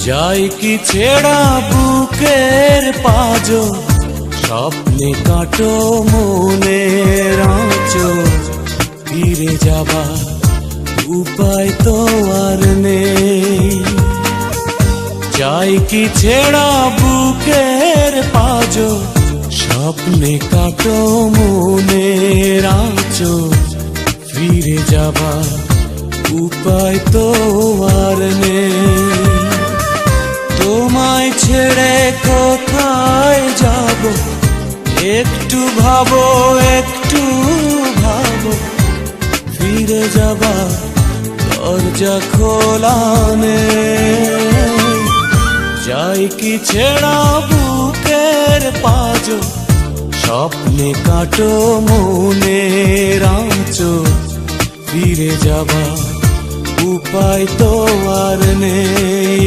যাই কি ছেড়া বুকের পাজো, স্বপ্নে কাটো মনের আঁচল, ফিরে যাবা উপায় তো আর নেই। যাই কি ছেড়া বুকের পাজো, স্বপ্নে কাটো মনের আঁচল, ফিরে যাবা উপায় তো আর নেই। তোমায় ছেড়ে কোথায় যাব, একটু ভাবো একটু ভাবো, ফিরে যাবা দরজা খোলা নেই। যাই কি ছেড়া বুকের পাজো, স্বপ্নে কাটো মনের আঁচল, ফিরে যাবা উপায় তো আর নেই।